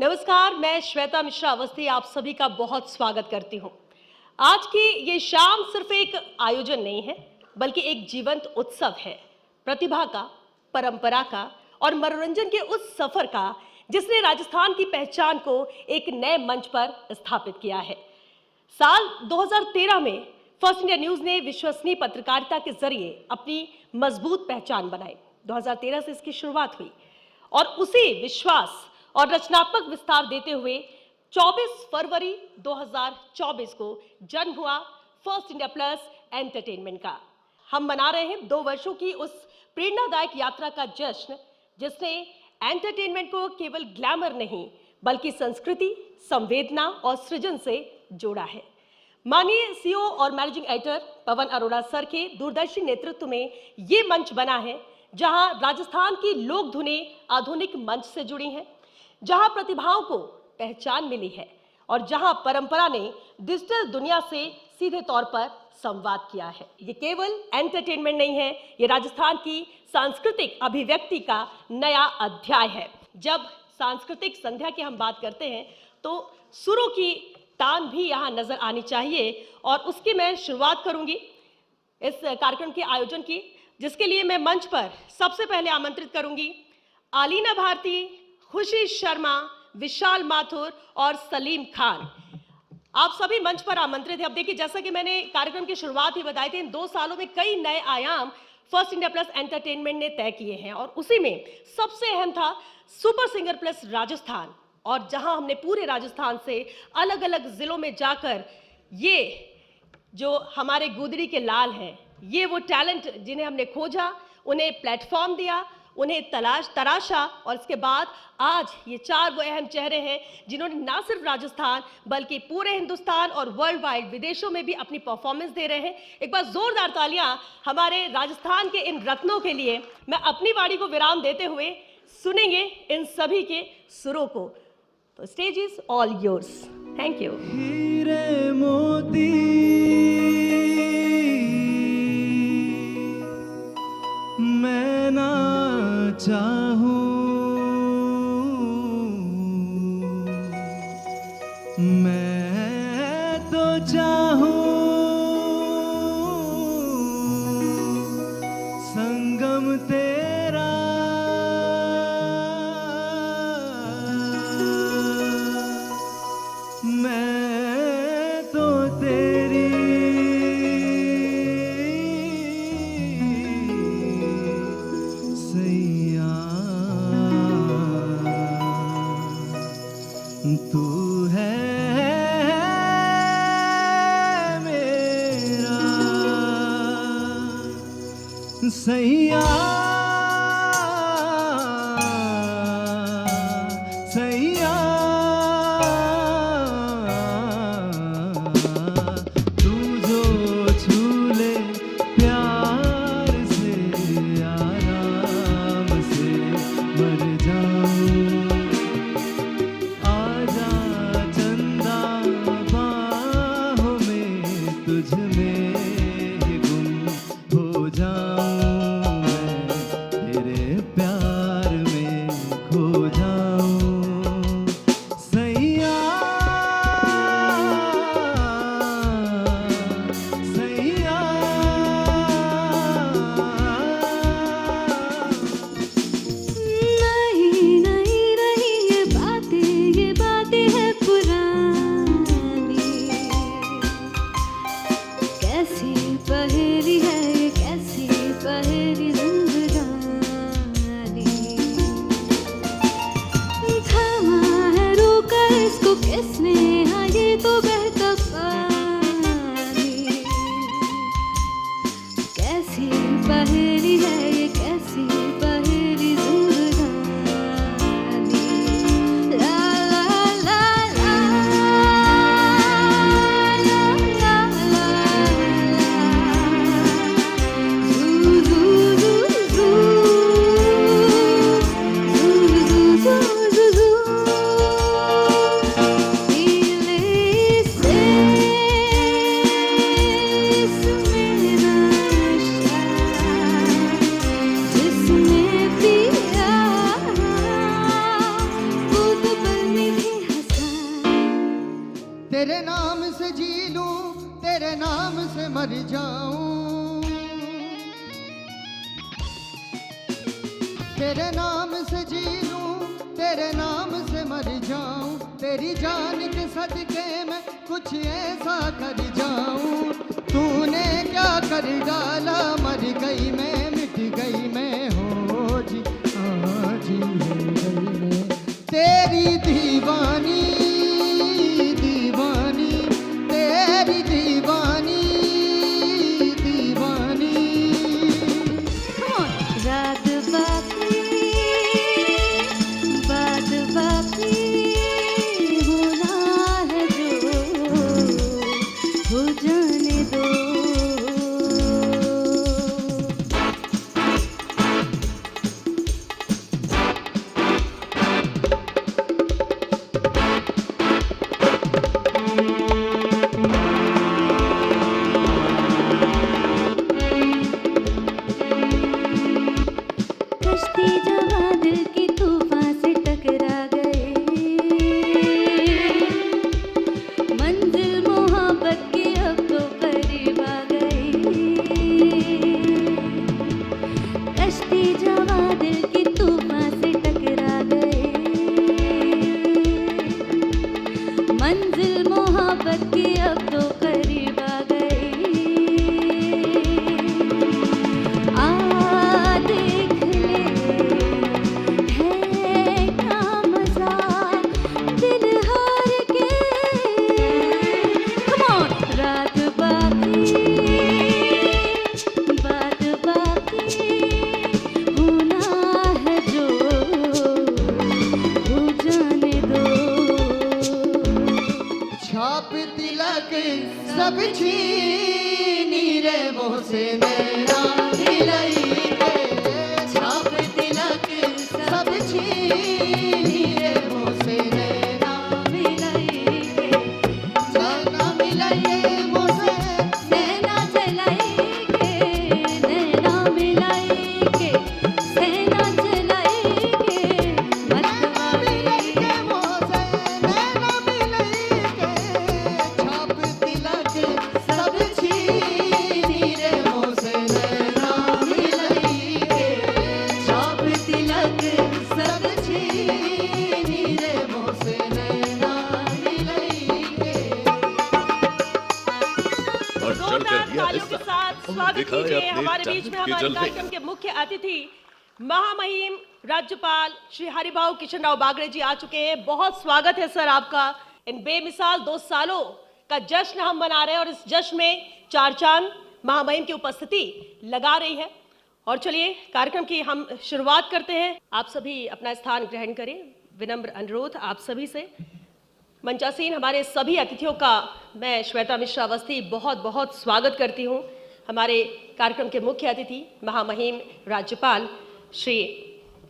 नमस्कार, मैं श्वेता मिश्रा अवस्थी आप सभी का बहुत स्वागत करती हूँ। आज की ये शाम सिर्फ एक आयोजन नहीं है, बल्कि एक जीवंत उत्सव है, प्रतिभा का, परंपरा का और मनोरंजन के उस सफर का जिसने राजस्थान की पहचान को एक नए मंच पर स्थापित किया है। साल 2013 में फर्स्ट इंडिया न्यूज ने विश्वसनीय पत्रकारिता के जरिए अपनी मजबूत पहचान बनाई। 2013 से इसकी शुरुआत हुई और उसी विश्वास और रचनात्मक विस्तार देते हुए 24 फरवरी 2024 को जन्म हुआ फर्स्ट इंडिया प्लस एंटरटेनमेंट का। हम मना रहे हैं 2 वर्षों की उस प्रेरणादायक यात्रा का जश्न जिसने एंटरटेनमेंट को केवल ग्लैमर नहीं बल्कि संस्कृति, संवेदना और सृजन से जोड़ा है। माननीय सीईओ और managing editor Pawan Arora sir के दूरदर्शी नेतृत्व में ये मंच बना है जहां राजस्थान की लोक धुनें आधुनिक मंच से जुड़ी हैं, जहां प्रतिभाओं को पहचान मिली है और जहां परंपरा ने डिजिटल दुनिया से सीधे तौर पर संवाद किया है। ये केवल एंटरटेनमेंट नहीं है, ये राजस्थान की सांस्कृतिक अभिव्यक्ति का नया अध्याय है। जब सांस्कृतिक संध्या की हम बात करते हैं तो सुरों की तान भी यहाँ नजर आनी चाहिए और उसकी मैं शुरुआत करूंगी इस कार्यक्रम के आयोजन की, जिसके लिए मैं मंच पर सबसे पहले आमंत्रित करूंगी आलीना भारती, खुशी शर्मा, विशाल माथुर और सलीम खान। आप सभी मंच पर आमंत्रित हैं। अब देखिए, जैसा कि मैंने कार्यक्रम की शुरुआत ही बताई थी, इन 2 सालों में कई नए आयाम फर्स्ट इंडिया प्लस एंटरटेनमेंट ने तय किए हैं और उसी में सबसे अहम था सुपर सिंगर प्लस राजस्थान, और जहां हमने पूरे राजस्थान से अलग अलग जिलों में जाकर ये जो हमारे गुदड़ी के लाल हैं, ये वो टैलेंट जिन्हें हमने खोजा, उन्हें प्लेटफॉर्म दिया, उन्हें तराशा और इसके बाद आज ये 4 वो अहम चेहरे हैं जिन्होंने ना सिर्फ राजस्थान बल्कि पूरे हिंदुस्तान और वर्ल्ड वाइड विदेशों में भी अपनी परफॉर्मेंस दे रहे हैं। एक बार जोरदार तालियां हमारे राजस्थान के इन रत्नों के लिए। मैं अपनी वाणी को विराम देते हुए सुनेंगे इन सभी के सुरों को। तो stage is all yours. Thank you. हीरे मोती मैं ना चाहूं, मैं तो चाहूं संगम तेरा, मैं तो तेरी सैया, तू है मेरा सैया, सैया, तू जो छू ले प्यार से आराम से मर जाऊं, आजा चंदा बाहों में तुझ में ही गुम हो जाऊं मैं। मर जाऊं, तेरे नाम से जी लूं, तेरे नाम से मर जाऊं, तेरी जान के सदके में कुछ ऐसा कर जाऊं। तूने क्या कर डाला, मर गई मैं, मिट गई मैं, हो जी आज ही हो गई मैं। तेरी दीवानी दीवानी, तेरी दीवानी दीवानी। रात बाकी बात बाकी, होना है जो हो जाने दो। कश्ती जवां दिल की तूफान से टकरा गए, मंजिल मोहब्बत की अब तो करीब आ गए। कश्ती जवां दिल की तूफान से टकरा गए, मंजिल मोहब्बत की अब तो करीब आ गए। आ देख ले है क्या मजा दिल हार के। Come on! रात बाकी बात बाकी, होना है जो हो जाने दो। छाप तिलक सब छीनी रे मोह से नैना मिलाई के। छाप तिलक सब छीनी रे मोह से नैना मिलाई के नैना मिलाई मोह से। सेना चलाई के, नैना मिलाई के, सेना चलाई के, मतवाली जोरदार तालियों के साथ स्वागत कीजिए हमारे बीच में हमारे कार्यक्रम के मुख्य अतिथि महामहिम राज्यपाल श्री हरिभाऊ किशनराव बागड़े जी आ चुके हैं। बहुत स्वागत है सर आपका। इन बेमिसाल 2 सालों का जश्न हम मना रहे हैं और इस जश्न में चार चांद महामहिम की उपस्थिति लगा रही है। और चलिए कार्यक्रम की हम शुरुआत करते हैं। आप सभी अपना स्थान ग्रहण करें। विनम्र अनुरोध आप सभी से। मंचासीन हमारे सभी अतिथियों का मैं श्वेता मिश्रा अवस्थी बहुत बहुत स्वागत करती हूं। हमारे कार्यक्रम के मुख्य अतिथि महामहिम राज्यपाल श्री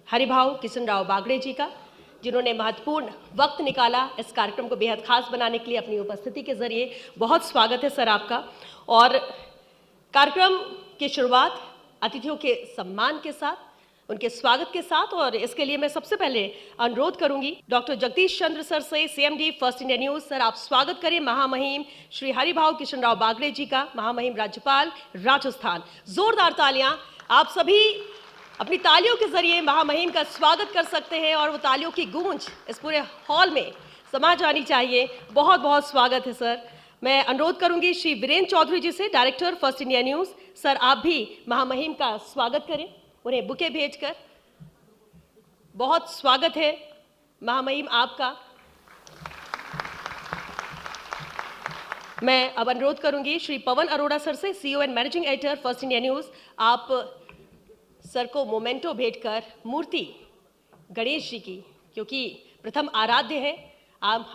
हरिभाऊ किशनराव बागड़े जी का, जिन्होंने महत्वपूर्ण वक्त निकाला इस कार्यक्रम को बेहद खास बनाने के लिए अपनी उपस्थिति के जरिए। बहुत स्वागत है सर आपका। और कार्यक्रम की शुरुआत अतिथियों के सम्मान के साथ, उनके स्वागत के साथ, और इसके लिए मैं सबसे पहले अनुरोध करूंगी डॉक्टर जगदीश चंद्र सर से, CMD first India news. Sir आप स्वागत करें महामहिम श्री हरिभाऊ किशनराव बागड़े जी का, महामहिम राज्यपाल राजस्थान। जोरदार तालियां। आप सभी अपनी तालियों के जरिए महामहिम का स्वागत कर सकते हैं और वो तालियों की गूंज इस पूरे हॉल में समा जानी चाहिए। बहुत बहुत स्वागत है सर। मैं अनुरोध करूंगी श्री वीरेंद्र चौधरी जी से, director first India news. Sir आप भी महामहिम का स्वागत करें उन्हें बुके भेजकर। बहुत स्वागत है महामहिम आपका। मैं अब अनुरोध करूंगी श्री पवन अरोड़ा सर से, CEO and managing editor first India news. आप सर को मोमेंटो भेंटकर मूर्ति गणेश जी की, क्योंकि प्रथम आराध्य है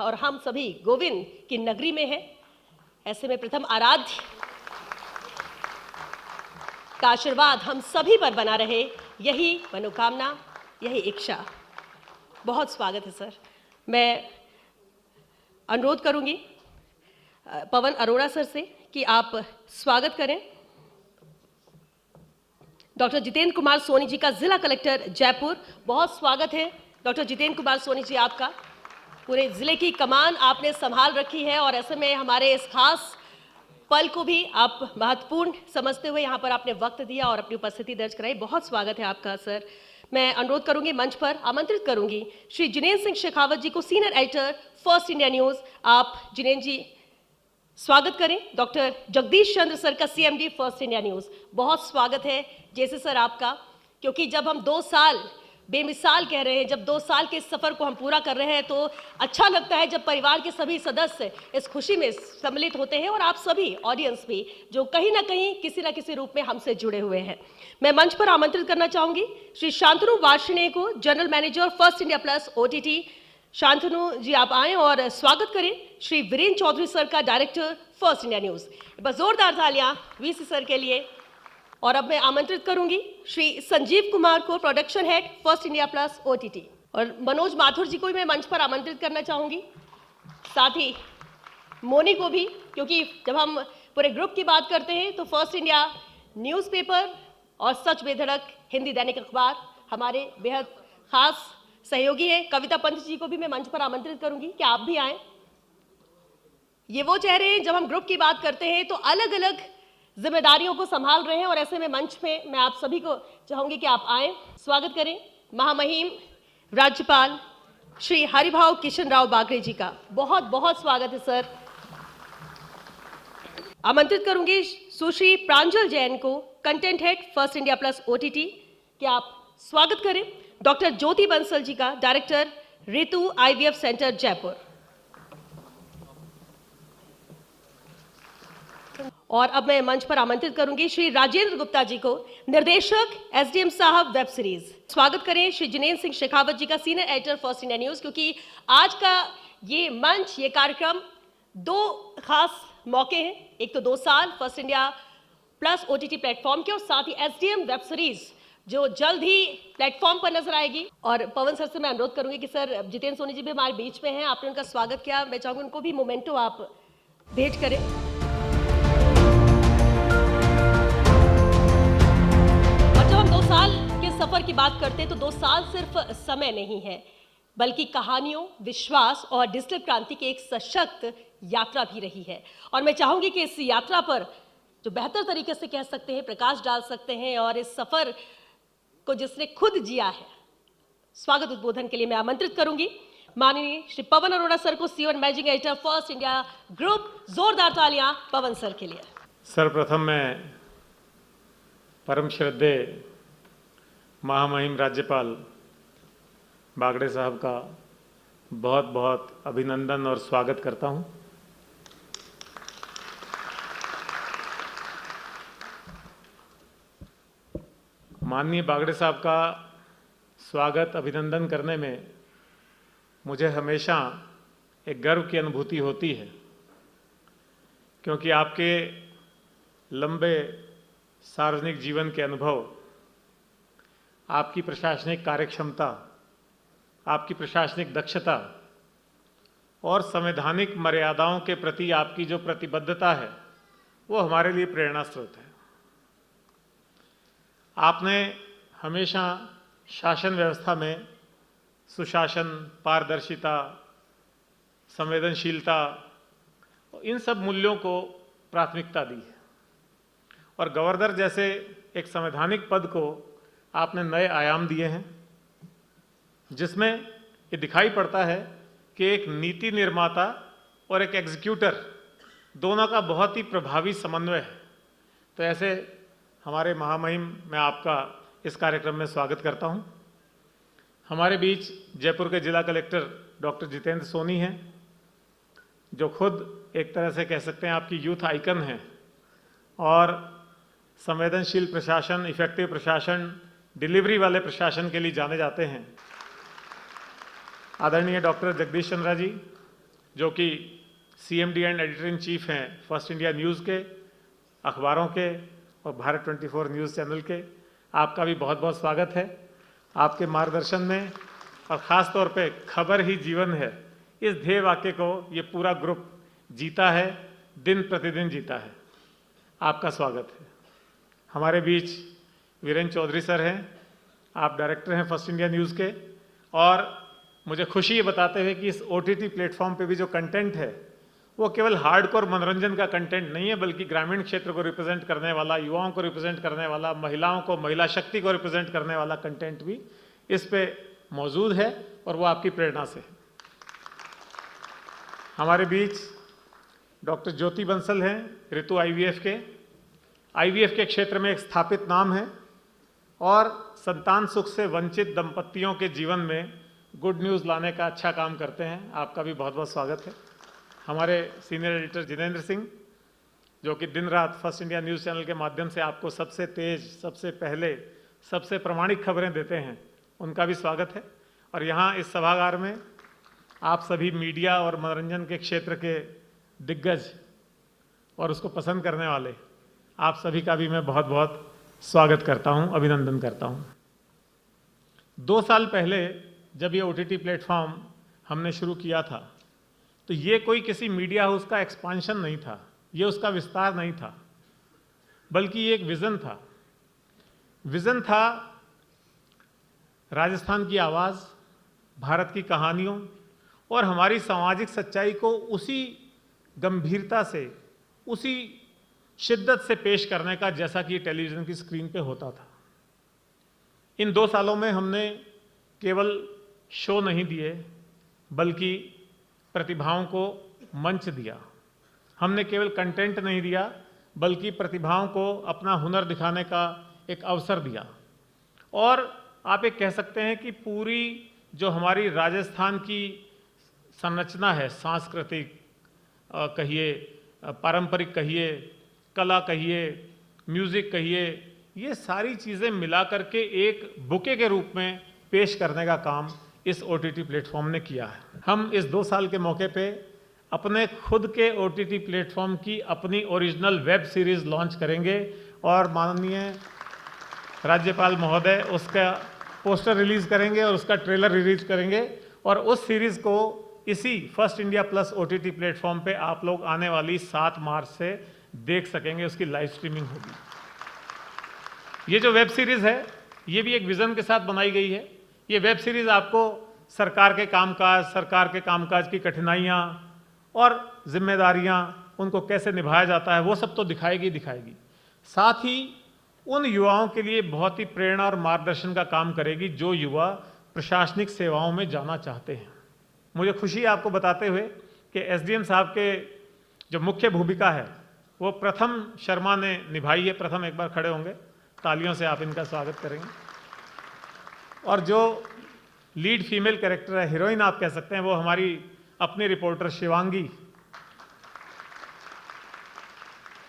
और हम सभी गोविंद की नगरी में हैं, ऐसे में प्रथम आराध्य का आशीर्वाद हम सभी पर बना रहे, यही मनोकामना, यही इच्छा। बहुत स्वागत है सर। मैं अनुरोध करूंगी पवन अरोड़ा सर से कि आप स्वागत करें डॉक्टर जितेंद्र कुमार सोनी जी का, जिला कलेक्टर जयपुर। बहुत स्वागत है डॉक्टर जितेंद्र कुमार सोनी जी आपका। पूरे जिले की कमान आपने संभाल रखी है और ऐसे में हमारे इस खास पल को भी आप महत्वपूर्ण समझते हुए यहाँ पर आपने वक्त दिया और अपनी उपस्थिति दर्ज कराई। बहुत स्वागत है आपका सर। मैं अनुरोध करूंगी, मंच पर आमंत्रित करूंगी श्री जिनेंद्र सिंह शेखावत जी को, senior editor first India news. आप जिनेंद्र जी स्वागत करें। डॉक्टर जगदीश चंद्र सर का, सीएमडी फर्स्ट इंडिया न्यूज। बहुत स्वागत है जैसे सर आपका, क्योंकि जब हम 2 साल बेमिसाल कह रहे हैं, जब 2 साल के इस सफर को हम पूरा कर रहे हैं तो अच्छा लगता है जब परिवार के सभी सदस्य इस खुशी में सम्मिलित होते हैं और आप सभी ऑडियंस भी जो कहीं ना कहीं किसी ना किसी रूप में हमसे जुड़े हुए हैं। मैं मंच पर आमंत्रित करना चाहूंगी श्री शांतनु वार्ष्णेय को, general manager first India plus OTT. Shantanu ji आप आए और स्वागत करें श्री वीरेंद्र चौधरी सर का, डायरेक्टर फर्स्ट इंडिया न्यूज। बस जोरदार तालियां वीसी सर के लिए। और अब मैं आमंत्रित करूंगी श्री संजीव कुमार को, production head first India plus OTT. और मनोज माथुर जी को भी मैं मंच पर आमंत्रित करना चाहूंगी, साथ ही मोनी को भी, क्योंकि जब हम पूरे ग्रुप की बात करते हैं तो फर्स्ट इंडिया न्यूज़पेपर और सच बेधड़क हिंदी दैनिक अखबार हमारे बेहद खास सहयोगी है। कविता पंत जी को भी मैं मंच पर आमंत्रित करूंगी कि आप भी आए। ये वो चेहरे हैं, जब हम ग्रुप की बात करते हैं तो अलग अलग जिम्मेदारियों को संभाल रहे हैं और ऐसे में मंच में मैं आप सभी को चाहूंगी कि आप आए, स्वागत करें महामहिम राज्यपाल श्री हरिभाव किशन राव बागड़े जी का। बहुत बहुत स्वागत है सर। आमंत्रित करूंगी सुश्री प्रांजल जैन को, content head first India plus OTT, कि आप स्वागत करें डॉक्टर ज्योति बंसल जी का, डायरेक्टर ऋतु आईवीएफ सेंटर जयपुर। और अब मैं मंच पर आमंत्रित करूंगी श्री राजेंद्र गुप्ता जी को, निर्देशक एसडीएम साहब वेब सीरीज। स्वागत करें श्री जिनेंद्र सिंह शेखावत जी का, senior editor first India news, क्योंकि आज का ये मंच, ये कार्यक्रम 2 खास मौके हैं। एक तो 2 साल first India plus OTT platform के, और साथ ही एसडीएम वेब सीरीज जो जल्द ही प्लेटफॉर्म पर नजर आएगी। और पवन सर से मैं अनुरोध करूंगी कि सर, जितेंद्र सोनी जी भी हमारे बीच में हैं, आपने उनका स्वागत किया, मैं चाहूंगी उनको भी मोमेंटो आप भेंट करें। सफर की बात करते हैं तो 2 साल सिर्फ समय नहीं है, बल्कि कहानियों, विश्वास और डिजिटल क्रांति की एक सशक्त यात्रा भी रही है। और मैं चाहूंगी कि इस यात्रा पर जो बेहतर तरीके से कह सकते हैं, प्रकाश डाल सकते हैं, और इस सफर को जिसने खुद जिया है, स्वागत उद्बोधन के लिए मैं आमंत्रित करूंगी माननीय श्री पवन अरोड़ा सर को, CEO and managing editor first India group. जोरदार तालियां पवन सर के लिए। सर्वप्रथम मैं परम श्रद्धेय महामहिम राज्यपाल बागड़े साहब का बहुत बहुत अभिनंदन और स्वागत करता हूं। माननीय बागड़े साहब का स्वागत, अभिनंदन करने में मुझे हमेशा एक गर्व की अनुभूति होती है, क्योंकि आपके लंबे सार्वजनिक जीवन के अनुभव, आपकी प्रशासनिक कार्यक्षमता, आपकी प्रशासनिक दक्षता और संवैधानिक मर्यादाओं के प्रति आपकी जो प्रतिबद्धता है, वो हमारे लिए प्रेरणा स्रोत है। आपने हमेशा शासन व्यवस्था में सुशासन, पारदर्शिता, संवेदनशीलता, इन सब मूल्यों को प्राथमिकता दी है, और गवर्नर जैसे एक संवैधानिक पद को आपने नए आयाम दिए हैं, जिसमें ये दिखाई पड़ता है कि एक नीति निर्माता और एक एग्जीक्यूटर दोनों का बहुत ही प्रभावी समन्वय है। तो ऐसे हमारे महामहिम, मैं आपका इस कार्यक्रम में स्वागत करता हूं। हमारे बीच जयपुर के जिला कलेक्टर डॉक्टर जितेंद्र सोनी हैं, जो खुद एक तरह से कह सकते हैं आपकी यूथ आइकन हैं, और संवेदनशील प्रशासन, इफेक्टिव प्रशासन, डिलीवरी वाले प्रशासन के लिए जाने जाते हैं। आदरणीय डॉक्टर जगदीश चंद्रा जी, जो कि CMD and editor in chief हैं फर्स्ट इंडिया न्यूज़ के, अखबारों के और भारत 24 न्यूज़ चैनल के, आपका भी बहुत बहुत स्वागत है। आपके मार्गदर्शन में, और ख़ास तौर पे खबर ही जीवन है, इस ध्येय वाक्य को ये पूरा ग्रुप जीता है, दिन प्रतिदिन जीता है। आपका स्वागत है। हमारे बीच वीरेंद्र चौधरी सर हैं, आप डायरेक्टर हैं फर्स्ट इंडिया न्यूज़ के, और मुझे खुशी ये बताते हुए कि इस ओटीटी प्लेटफॉर्म पे भी जो कंटेंट है वो केवल हार्डकोर मनोरंजन का कंटेंट नहीं है, बल्कि ग्रामीण क्षेत्र को रिप्रेजेंट करने वाला, युवाओं को रिप्रेजेंट करने वाला, महिलाओं को, महिला शक्ति को रिप्रेजेंट करने वाला कंटेंट भी इस पे मौजूद है और वो आपकी प्रेरणा से है। हमारे बीच डॉक्टर ज्योति बंसल हैं, ऋतु आईवीएफ के क्षेत्र में एक स्थापित नाम है और संतान सुख से वंचित दंपतियों के जीवन में गुड न्यूज़ लाने का अच्छा काम करते हैं। आपका भी बहुत बहुत स्वागत है। हमारे सीनियर एडिटर जितेंद्र सिंह, जो कि दिन रात फर्स्ट इंडिया न्यूज़ चैनल के माध्यम से आपको सबसे तेज, सबसे पहले, सबसे प्रामाणिक खबरें देते हैं, उनका भी स्वागत है। और यहाँ इस सभागार में आप सभी मीडिया और मनोरंजन के क्षेत्र के दिग्गज और उसको पसंद करने वाले आप सभी का भी मैं बहुत बहुत स्वागत करता हूँ, अभिनंदन करता हूँ। 2 साल पहले जब ये OTT प्लेटफॉर्म हमने शुरू किया था, तो ये कोई किसी मीडिया हाउस का एक्सपांशन नहीं था, ये उसका विस्तार नहीं था, बल्कि ये एक विज़न था। विज़न था राजस्थान की आवाज़, भारत की कहानियों और हमारी सामाजिक सच्चाई को उसी गंभीरता से, उसी शिद्दत से पेश करने का जैसा कि टेलीविज़न की स्क्रीन पे होता था। इन 2 सालों में हमने केवल शो नहीं दिए, बल्कि प्रतिभाओं को मंच दिया। हमने केवल कंटेंट नहीं दिया, बल्कि प्रतिभाओं को अपना हुनर दिखाने का एक अवसर दिया। और आप ये कह सकते हैं कि पूरी जो हमारी राजस्थान की संरचना है, सांस्कृतिक कहिए, पारंपरिक कहिए, कला कहिए, म्यूज़िक कहिए, ये सारी चीज़ें मिला करके एक बुके के रूप में पेश करने का काम इस OTT प्लेटफॉर्म ने किया है। हम इस 2 साल के मौके पे अपने खुद के OTT प्लेटफॉर्म की अपनी ओरिजिनल वेब सीरीज़ लॉन्च करेंगे और माननीय राज्यपाल महोदय उसका पोस्टर रिलीज़ करेंगे और उसका ट्रेलर रिलीज़ करेंगे और उस सीरीज़ को इसी first India plus OTT platform पे आप लोग आने वाली 7 मार्च से देख सकेंगे। उसकी लाइव स्ट्रीमिंग होगी। ये जो वेब सीरीज़ है, ये भी एक विज़न के साथ बनाई गई है। ये वेब सीरीज़ आपको सरकार के कामकाज की कठिनाइयाँ और जिम्मेदारियाँ, उनको कैसे निभाया जाता है, वो सब तो दिखाएगी। साथ ही उन युवाओं के लिए बहुत ही प्रेरणा और मार्गदर्शन का काम करेगी जो युवा प्रशासनिक सेवाओं में जाना चाहते हैं। मुझे खुशी है आपको बताते हुए कि SDM साहब के जो मुख्य भूमिका है वो प्रथम शर्मा ने निभाई है। प्रथम एक बार खड़े होंगे, तालियों से आप इनका स्वागत करेंगे। और जो लीड फीमेल कैरेक्टर है, हीरोइन आप कह सकते हैं, वो हमारी अपनी रिपोर्टर शिवांगी।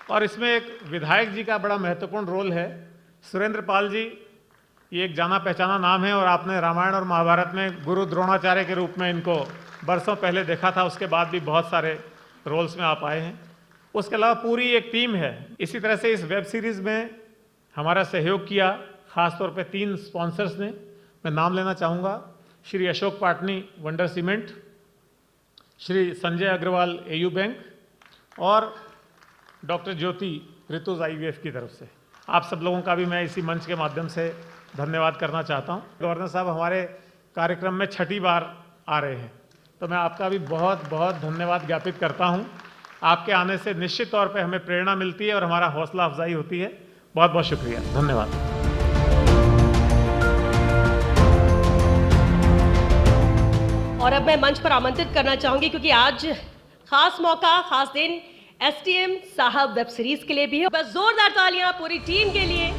और इसमें एक विधायक जी का बड़ा महत्वपूर्ण रोल है, सुरेंद्र पाल जी। ये एक जाना पहचाना नाम है और आपने रामायण और महाभारत में गुरु द्रोणाचार्य के रूप में इनको बरसों पहले देखा था। उसके बाद भी बहुत सारे रोल्स में आप आए हैं। उसके अलावा पूरी एक टीम है। इसी तरह से इस वेब सीरीज़ में हमारा सहयोग किया ख़ासतौर पे 3 स्पॉन्सर्स ने। मैं नाम लेना चाहूँगा, Shri Ashok Patni wonder cement, Shri Sanjay Agarwal AU bank और डॉक्टर ज्योति ऋतु IVF की तरफ से। आप सब लोगों का भी मैं इसी मंच के माध्यम से धन्यवाद करना चाहता हूँ। गवर्नर साहब हमारे कार्यक्रम में 6ठी बार आ रहे हैं, तो मैं आपका भी बहुत बहुत धन्यवाद ज्ञापित करता हूँ। आपके आने से निश्चित तौर पे हमें प्रेरणा मिलती है और हमारा हौसला अफजाई होती है। बहुत बहुत शुक्रिया, धन्यवाद। और अब मैं मंच पर आमंत्रित करना चाहूंगी, क्योंकि आज खास मौका, खास दिन SDM साहब वेब सीरीज के लिए भी है। बस जोरदार तालियां पूरी टीम के लिए।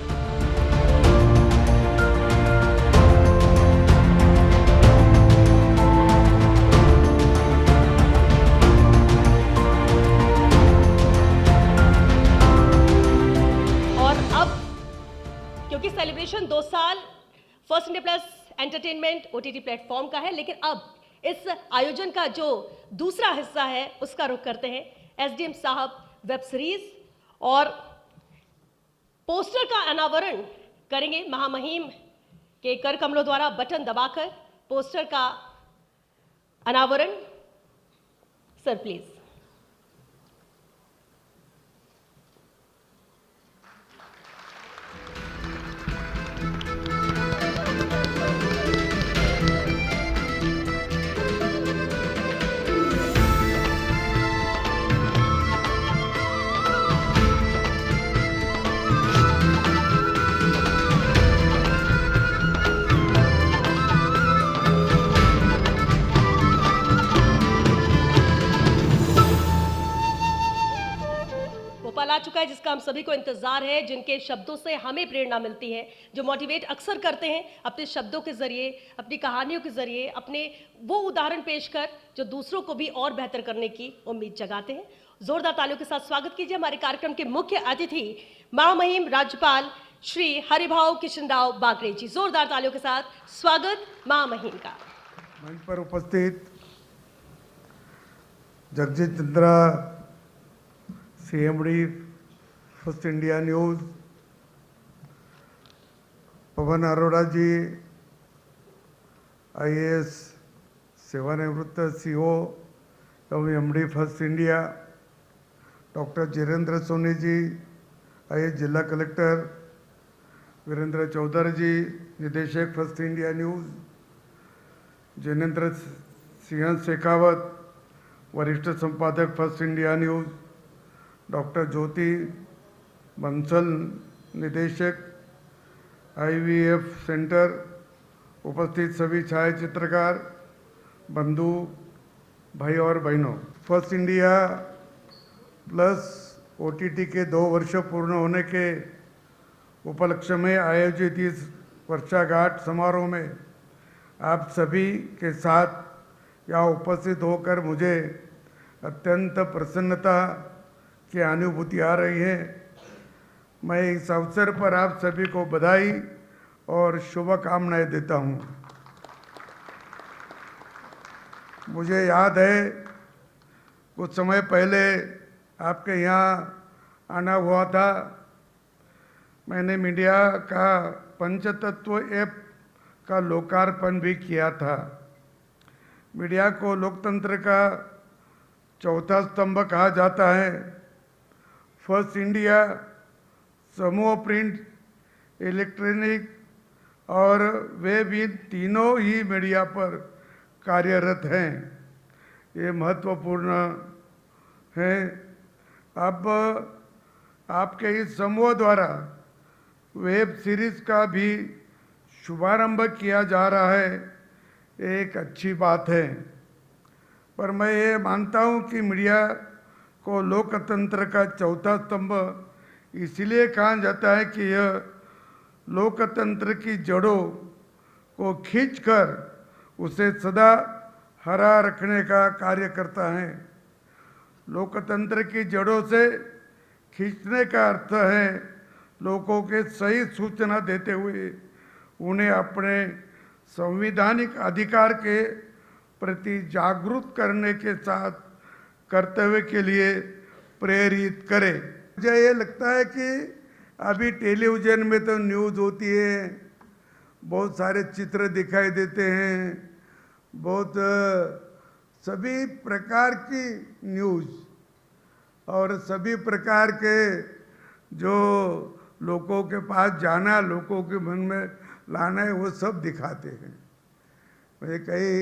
और अब क्योंकि सेलिब्रेशन 2 साल first India plus entertainment OTT platform का है, लेकिन अब इस आयोजन का जो दूसरा हिस्सा है उसका रुख करते हैं। SDM साहब वेब सीरीज और पोस्टर का अनावरण करेंगे महामहिम के कर कमलों द्वारा। बटन दबाकर पोस्टर का अनावरण। Sir please. चुका है जिसका हम सभी को इंतजार है, जिनके शब्दों से हमें प्रेरणा मिलती है, जो मोटिवेट अक्सर करते हैं अपने शब्दों के जरिए, अपनी कहानियों के जरिए, अपने वो उदाहरण पेश कर जो दूसरों को भी और बेहतर करने की उम्मीद जगाते हैं। जोरदार तालियों के साथ स्वागत कीजिए हमारे कार्यक्रम के मुख्य अतिथि महामहिम राज्यपाल श्री हरिभाऊ किशनराव बागरे जी। जोरदार तालियों के साथ स्वागत महामहिम का। मंच पर उपस्थित Jagjit Chandra, CMD first India news, Pawan Arora ji, IAS सेवानिवृत्त सीओ एवं MD first India, doctor Jitendra Soni ji, IAS जिला कलेक्टर, वीरेंद्र चौधरी जी, निदेशक first India news, Jainendra Singh Shekhawat, वरिष्ठ संपादक first India news, doctor Jyoti Bansal, निदेशक आईवीएफ सेंटर, उपस्थित सभी छायाचित्रकार बंधु भाई और बहनों, फर्स्ट इंडिया प्लस ओटीटी के 2 वर्ष पूर्ण होने के उपलक्ष्य में आयोजित इस वर्षागांठ समारोह में आप सभी के साथ यहाँ उपस्थित होकर मुझे अत्यंत प्रसन्नता की अनुभूति आ रही है। मैं इस अवसर पर आप सभी को बधाई और शुभकामनाएं देता हूँ। मुझे याद है कुछ समय पहले आपके यहाँ आना हुआ था। मैंने मीडिया का पंचतत्व ऐप का लोकार्पण भी किया था। मीडिया को लोकतंत्र का चौथा स्तंभ कहा जाता है। फर्स्ट इंडिया समूह प्रिंट, इलेक्ट्रॉनिक और वेब, इन तीनों ही मीडिया पर कार्यरत हैं। ये महत्वपूर्ण है। अब आपके इस समूह द्वारा वेब सीरीज का भी शुभारंभ किया जा रहा है, एक अच्छी बात है। पर मैं ये मानता हूँ कि मीडिया को लोकतंत्र का चौथा स्तंभ इसलिए कहा जाता है कि यह लोकतंत्र की जड़ों को खींचकर उसे सदा हरा रखने का कार्य करता है। लोकतंत्र की जड़ों से खींचने का अर्थ है लोगों के सही सूचना देते हुए उन्हें अपने संवैधानिक अधिकार के प्रति जागरूक करने के साथ कर्तव्य के लिए प्रेरित करे। मुझे ये लगता है कि अभी टेलीविज़न में तो न्यूज़ होती है, बहुत सारे चित्र दिखाई देते हैं, बहुत सभी प्रकार की न्यूज़ और सभी प्रकार के जो लोगों के पास जाना, लोगों के मन में लाना है, वो सब दिखाते हैं। मुझे कहीं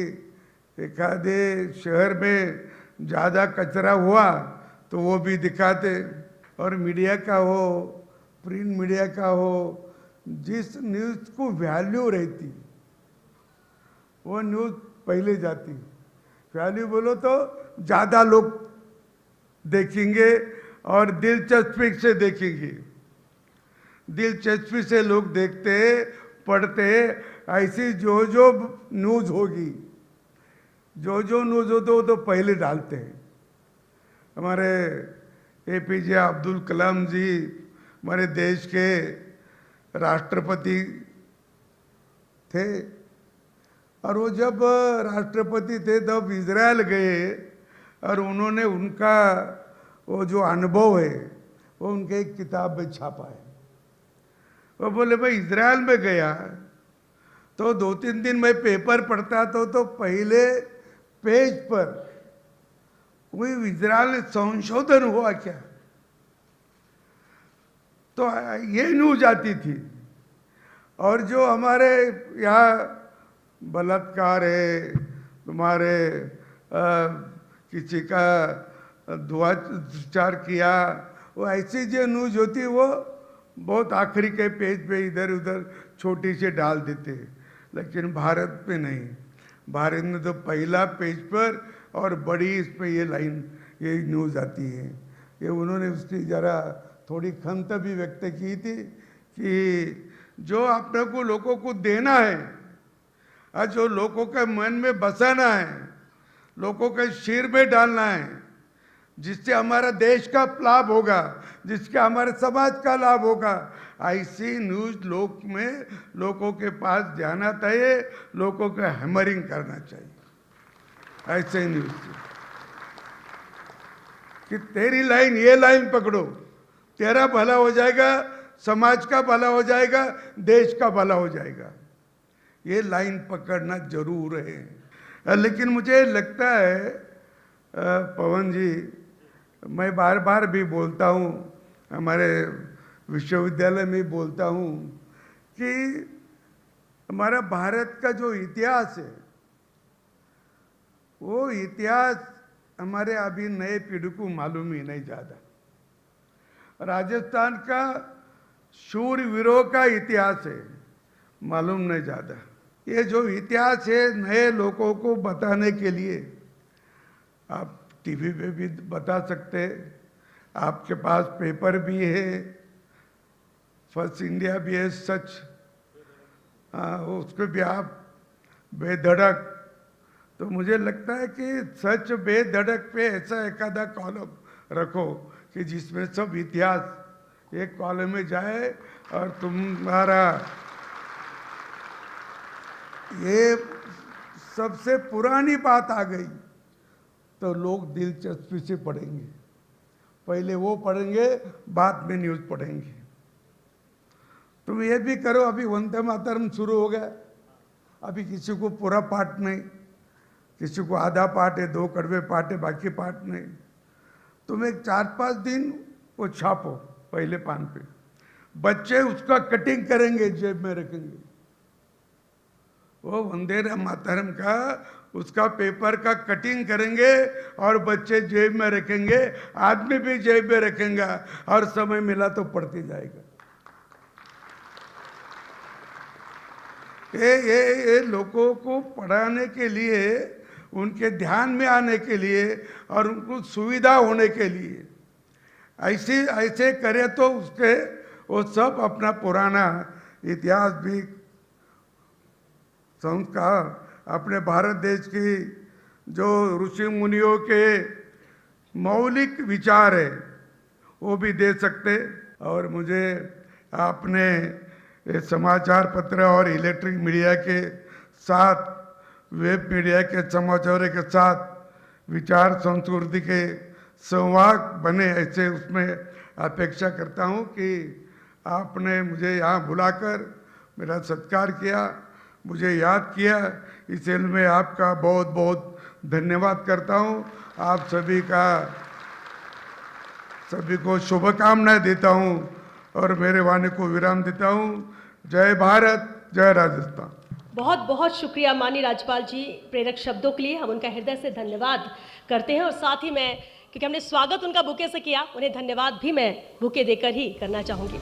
एक आधे शहर में ज़्यादा कचरा हुआ तो वो भी दिखाते। और मीडिया का हो, प्रिंट मीडिया का हो, जिस न्यूज़ को वैल्यू रहती वो न्यूज़ पहले जाती। वैल्यू बोलो तो ज़्यादा लोग देखेंगे और दिलचस्पी से देखेंगे। दिलचस्पी से लोग देखते पढ़ते। ऐसी जो न्यूज़ होगी, जो न्यूज़ हो तो पहले डालते हैं। हमारे एपीजे अब्दुल कलाम जी हमारे देश के राष्ट्रपति थे, और वो जब राष्ट्रपति थे तब इजराइल गए और उन्होंने उनका वो जो अनुभव है वो उनके एक किताब में छापा है। वो बोले मैं इजराइल में गया तो 2-3 दिन मैं पेपर पढ़ता तो पहले पेज पर कोई इजराइल में संशोधन हुआ क्या, तो ये न्यूज़ आती थी। और जो हमारे यहाँ बलात्कार है, तुम्हारे किसी का दुराचार किया, वो ऐसी जो न्यूज़ होती वो बहुत आखिरी के पेज पे इधर उधर छोटी से डाल देते। लेकिन भारत में नहीं, भारत में तो पहला पेज पर और बड़ी इस पे ये लाइन, ये न्यूज़ आती है। ये उन्होंने उसकी ज़रा थोड़ी खंत भी व्यक्त की थी कि जो अपने को लोगों को देना है और जो लोगों के मन में बसाना है, लोगों के सिर में डालना है, जिससे हमारा देश का लाभ होगा, जिसके हमारे समाज का लाभ होगा, ऐसी न्यूज लोगों के पास जाना चाहिए, लोगों को हैमरिंग करना चाहिए ऐसे न्यूज कि तेरी लाइन, ये लाइन पकड़ो, तेरा भला हो जाएगा, समाज का भला हो जाएगा, देश का भला हो जाएगा। ये लाइन पकड़ना जरूर है। लेकिन मुझे लगता है पवन जी, मैं बार बार भी बोलता हूँ, हमारे विश्वविद्यालय में बोलता हूँ कि हमारा भारत का जो इतिहास है, वो इतिहास हमारे अभी नए पीढ़ी को मालूम ही नहीं ज़्यादा। राजस्थान का शूरवीरों का इतिहास है, मालूम नहीं ज़्यादा। ये जो इतिहास है नए लोगों को बताने के लिए आप टीवी पे भी बता सकते हैं, आपके पास पेपर भी है, फर्स्ट इंडिया भी है, सच उसको भी आप बेधड़क, तो मुझे लगता है कि सच बेधड़क पे ऐसा एकाधा कॉलम रखो कि जिसमें सब इतिहास एक कॉलम में जाए और तुम्हारा ये सबसे पुरानी बात आ गई तो लोग दिलचस्पी से पढ़ेंगे, पहले वो पढ़ेंगे, बाद में न्यूज़ पढ़ेंगे। तुम ये भी करो, अभी वंदे मातरम शुरू हो गया, अभी किसी को पूरा पाठ नहीं, किसी को आधा पाठ है, 2 कड़वे पाठ है, बाकी पाठ नहीं। तुम एक 4-5 दिन वो छापो पहले पान पे, बच्चे उसका कटिंग करेंगे, जेब में रखेंगे, वो वंदे मातरम का उसका पेपर का कटिंग करेंगे और बच्चे जेब में रखेंगे, आदमी भी जेब में रखेंगे और समय मिला तो पढ़ते जाएगा। ये लोगों को पढ़ाने के लिए, उनके ध्यान में आने के लिए और उनको सुविधा होने के लिए ऐसे करे तो उसके वो सब अपना पुराना इतिहास भी संस्कार, अपने भारत देश की जो ऋषि मुनियों के मौलिक विचार है वो भी दे सकते। और मुझे आपने समाचार पत्र और इलेक्ट्रिक मीडिया के साथ, वेब मीडिया के समाचारों के साथ विचार संस्कृति के संवाद बने, ऐसे उसमें अपेक्षा करता हूँ कि आपने मुझे यहाँ बुलाकर मेरा सत्कार किया, मुझे याद किया, इसलिए मैं आपका बहुत बहुत धन्यवाद करता हूँ। आप सभी को शुभकामनाएं देता हूँ और मेरे वाणी को विराम देता हूँ। जय भारत, जय राजस्थान। बहुत बहुत शुक्रिया माननीय राज्यपाल जी प्रेरक शब्दों के लिए, हम उनका हृदय से धन्यवाद करते हैं। और साथ ही मैं, क्योंकि हमने स्वागत उनका बुके से किया, उन्हें धन्यवाद भी मैं बुके देकर ही करना चाहूँगी।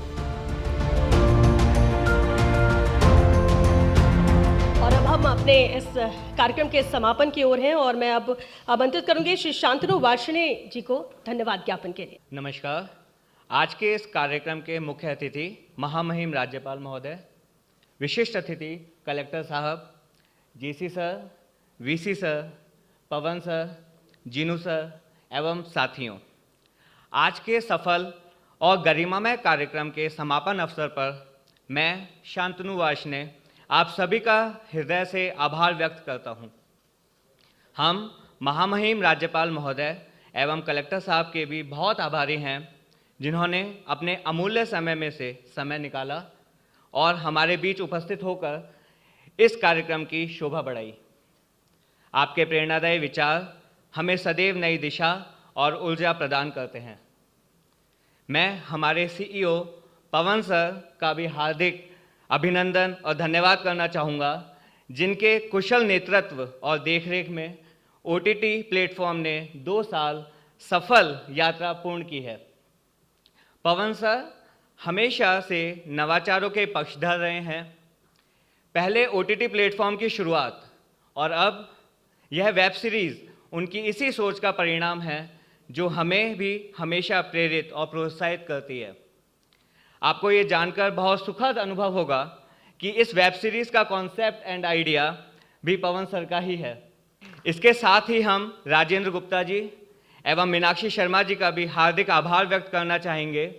और अब हम अपने इस कार्यक्रम के समापन की ओर हैं और मैं अब आमंत्रित करूंगी श्री शांतनु वार्ष्णेय जी को धन्यवाद ज्ञापन के लिए। नमस्कार। आज के इस कार्यक्रम के मुख्य अतिथि महामहिम राज्यपाल महोदय, विशिष्ट अतिथि कलेक्टर साहब, जेसी सर, वीसी सर, पवन सर, जीनू सर एवं साथियों, आज के सफल और गरिमामय कार्यक्रम के समापन अवसर पर मैं शांतनु वार्ष्णेय आप सभी का हृदय से आभार व्यक्त करता हूं। हम महामहिम राज्यपाल महोदय एवं कलेक्टर साहब के भी बहुत आभारी हैं, जिन्होंने अपने अमूल्य समय में से समय निकाला और हमारे बीच उपस्थित होकर इस कार्यक्रम की शोभा बढ़ाई। आपके प्रेरणादायी विचार हमें सदैव नई दिशा और ऊर्जा प्रदान करते हैं। मैं हमारे सीईओ पवन सर का भी हार्दिक अभिनंदन और धन्यवाद करना चाहूँगा, जिनके कुशल नेतृत्व और देखरेख में OTT प्लेटफॉर्म ने 2 साल सफल यात्रा पूर्ण की है। पवन सर हमेशा से नवाचारों के पक्षधर रहे हैं। पहले OTT प्लेटफॉर्म की शुरुआत और अब यह वेब सीरीज़ उनकी इसी सोच का परिणाम है, जो हमें भी हमेशा प्रेरित और प्रोत्साहित करती है। आपको ये जानकर बहुत सुखद अनुभव होगा कि इस वेब सीरीज़ का कॉन्सेप्ट एंड आइडिया भी पवन सर का ही है। इसके साथ ही हम राजेंद्र गुप्ता जी एवं मीनाक्षी शर्मा जी का भी हार्दिक आभार व्यक्त करना चाहेंगे,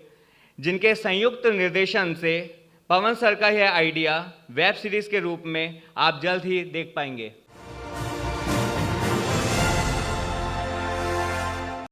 जिनके संयुक्त निर्देशन से पवन सर का यह आइडिया वेब सीरीज़ के रूप में आप जल्द ही देख पाएंगे।